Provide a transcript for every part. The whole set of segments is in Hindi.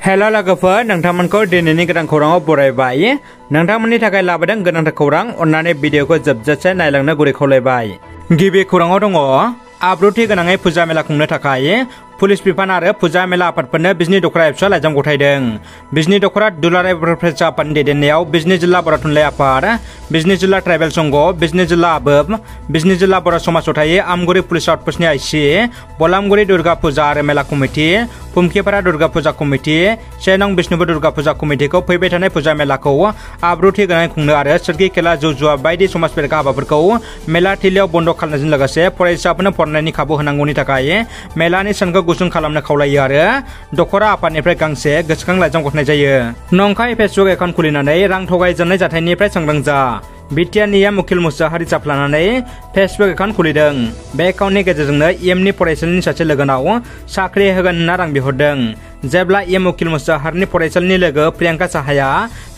हेलो लोगोफोर नोंथांमोनखौ दिनैनि गोदान खौराङाव बरायबाय। नोंथांमोननि थाखाय लाबोदों गोनांथार खौरां, अन्नानै भिडिअखौ जोबजासे नायलांनो गुरै खावलायबाय। गिबि खौराङाव दङ आब्रुथि गोनाङै फुजा मेला खुंनो थाखाय पुलिस बिफान आरो फुजा मेला आफादफोरनो बिजनी दखरा एबसुआ लाइजाम गथायदों। बिजनी दखरा दुलाराय बर' फरायसा आफादनि दैदेननायाव बिजनी जिल्ला बर' थुनलाइ आफाद, बिजनी जिल्ला ट्राइबेल संघ, बिजनी जिल्ला आबोब, बिजनी जिल्ला बर' समाज जथायै, आमगुरि पुलिस आउटपस्टनि आइसि, बलामगुरि दुर्गा फुजा आरो मेला कमिटि, फुमखिपारा दुर्गा फुजा कमिटि, 1 नं बिष्णुपुर दुर्गा फुजा कमिटिखौ फैबाय थानाय फुजा मेलाखौ आब्रुथि गोनाङै खुंनो आरो सोरखि खेला जौ जुवा बायदि समाज बेरेखा हाबाफोरखौ मेला थिलियाव बन्द खालामनायजों लोगोसे फरायसाफोरनो फरायनायनि खाबु होनांगौनि थाखाय मेलानि सानखौ गुसुं खालामनो खावलायो आरो दखरा आफादनिफ्राय गांसे गोसोखां लाइजाम गथायनाय जायो। नंखाय फेसबुक एकाउन्ट खुलिनानै रां थगायजानाय जाथायनिफ्राय सांग्रां जा। बिटिआरनिया मुखिल मुसाहारि जाफ्लानानै फेसबुक एकाउन्ट खुलिदों। बे एकाउन्टनि गेजेरजोंनो इएमनि फरायसालिनि सासे लोगोनाव साख्रि होगोन होनना रां बिहरदों। जेब्ला इएम मुखिल मुसाहारिनि फरायसालिनि लोगो प्रियंका साहाया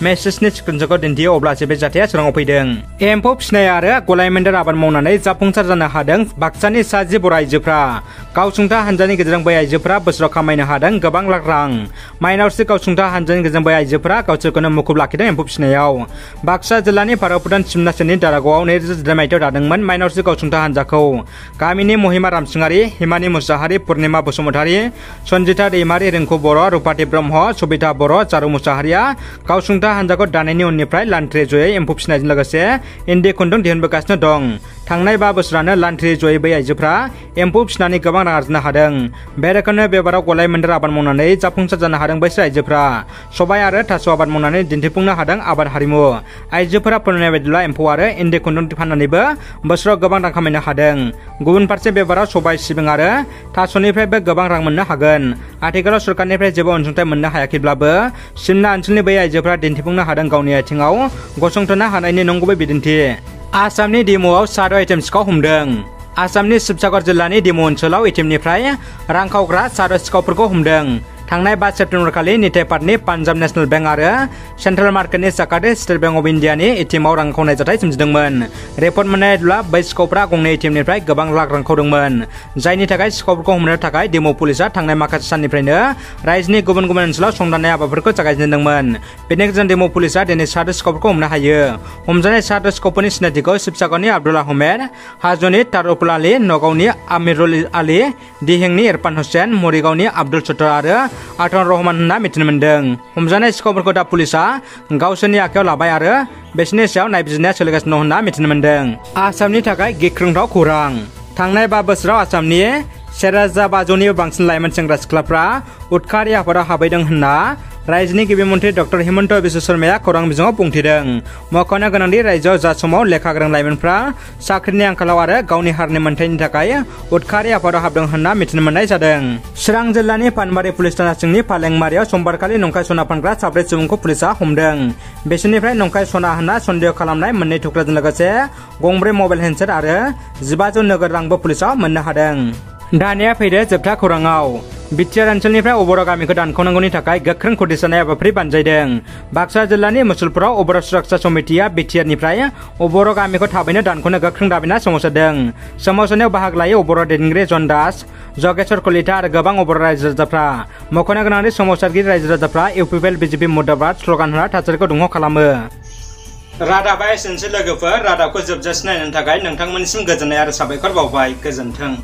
मेसेजनि स्क्रिनशटखौ दिन्थियो अब्लासो बे जाथाया सोराङाव फैदों। एम्फौ फिसिनाय आरो गलायमोन्देर आबाद मावनानै जाफुंसार जानो हादों बाक्सानि सा 10 बर' आइजोफ्रा। गावसुंथा हानजानि गेजेरजों बै आइजोफ्रा बोसोराव खामायनो हादों गोबां लाख रां। माइनावस्रि गावसुंथा हानजानि गेजेरजों बै आइजोफ्रा गावसोरखौनो मुखुब लाखिदों एम्फौ फिसिनायाव। बाक्सा जिल्लानि भारतभुटान सिमनासेनि दारागावआव 2010 मायथाइयाव दादोंमोन माइनावस्रि गावसुंथा हानजाखौ। गामिनि महिमा रामसिंहारि, हिमानि मुसाहारि, पुर्निमा बसुमतारी, सन्जिता दैमारि, रिंकु बर', रुपाति ब्रह्म, सबिता बर', चारु मुसाहारिया गावसुंथा हानजाखौ दानायनि उननिफ्राय लान्थ्रि जयै एम्फौ फिसिनायजों लोगोसे इन्दि खुन्दुं दिहुनबोगासिनो दं। थांनाय 5 बोसोरानो लान्थ्रि जयै बै आइजोफ्रा एम्फौ फिसिनानै गोबां रां आरजिनो हादों। बे रोखोमनो बेबाराव गलायमोन्देर आबाद मावनानै जाफुंसार जानो हादों बैसोर आइजोफ्रा। सबाय आरो थास' आबाद मावनानै दिन्थिफुंनो हादों आबाद हारिमु। आइजोफोरा फोरमायनाय बायदिब्ला एम्फौ आरो इन्दि खुन्दुं फाननानैबो बोसोराव गोबां रां खामायनो हादों। गुबुन फारसे बेबाराव सबाय, सिबिं आरो थास'निफ्रायबो गोबां रां मोननो हागोन। आथिखालाव सरकारनिफ्राय जेबो अनसुंथाइ मोननो हायाखैब्लाबो सिमना ओनसोलनि बै आइजोफोरा दिन्थिफुंनो हादों गावनि आथिङाव गसंथानो हानायनि नंगुबै बिदिन्थि। आसामनि डिमुआव साद' एटिएम सिखाव हमदों। आसामनि शिबसागर जिल्लानि डिमु ओनसोलाव एटिएमनिफ्राय रां खावग्रा साद' सिखावफोरखौ हमदों। थांनाय 5 सेप्तेम्बर खालि निथायपाटनि पान्जाब नेशनेल बेंक आरो सेन्ट्रेल मार्केटनि साखाथि स्टेट बेंक अफ इन्डियानि एटिएमआव रां खावनाय जाथाय सोमजिदोंमोन। रिपर्ट मोननाय बायदिब्ला बै सिखावफ्रा गंनै एटिएमनिफ्राय गोबां लाख रां खावदोंमोन। जायनि थाखाय सिखावफोरखौ हमनो थाखाय डिमु पुलिसआ थांनाय माखासे साननिफ्रायनो रायजोनि गुबुन गुबुन ओनसोलाव संदाननाय हाबाफोरखौ जागायजेनदोंमोन। बेनि गेजेरजों डिमु पुलिसआ दिनै साद' सिखावफोरखौ हमनो हायो। हमजानाय साद' सिखावफोरनि सिनायथिखौ शिबसागरनि आब्दुल आहमेद, हाजोनि तारुफुल आली, नगावनि आमिरुल आली, दिहिंनि इरफान हुसैन, मरिगावनि आब्दुल सत्तर आरो आतन रहमान होनना मिथिनो मोन्दों। हमजानाय सिखावफोरखौ दा पुलिसआ गावसोरनि आखायाव लाबाय आरो बिसोरनि सायाव नायबिजिरनाया सोलिगासिनो दं होनना मिथिनो मोन्दों। आसामनि थाखाय गिख्रंथाव खौरां। थांनाय 5 बोसोराव आसामनि 1500निबो बांसिन लाइमोन सेंग्रा सिख्लाफ्रा उदखारि आफादाव हाबैदों होनना रायजोनि गिबि मन्थ्रि डक्टर हिमन्त बिश्व शर्माया खौरां बिजोङाव बुंथिदों। मख'नो गोनांदि रायजोआव जा समाव लेखा गोरों लाइमोनफ्रा साख्रिनि आंखालाव आरो गावनि हारिनि मोनथायनि थाखाय उदखारि आफादाव हाबदों होनना मिथिनो मोननाय जादों। चिरां जिल्लानि पानबारि पुलिस थाना सिंनि फालेंमारियाव समबारखालि नंखाय सना फानग्रा 4 सुबुंखौ पुलिसआ हमदों। बिसोरनिफ्राय नंखाय सना होनना सन्देह खालामनाय 2 थुख्राजों लोगोसे गंब्रै मबाइल हेन्डसेट आरो 1500 नोगोद रांबो पुलिसआव मोननो हादों। दानिया फैदो जोबथा खौराङाव। बिटिआर ओनसोलनिफ्राय अबरा गामिखौ दानख'नांगौनि थाखाय गोख्रों खुदिसानाय हाबाफारि बानजायदों। बाक्सा जिल्लानि मुसलपुराव अबरा सुरक्षा समितिया बिटिआरनिफ्राय अबरा गामिखौ थाबैनो दानख'नो गोख्रों दाबिना सोमावसारदों। सोमावसारनायाव बाहागो लायो अबरा दैदेनगिरि जन दास, जगेश्वर कलिता आरो गोबां अबरा रायजो राजाफ्रा। मख'नो गोनांदि सोमावसारगिरि रायजो राजाफ्रा इउपिपिएल बिजेपि मुर्दाबाद स्लगान होना थासारिखौ दुंहाव खालामो। रादाबा एसेनोसै लोगोफोर। रादाबखौ जोबजासिम नायनो थाखाय नोंथांमोननिसिम गोजोननाय आरो साबायखर बावबाय। गोजोन्थों।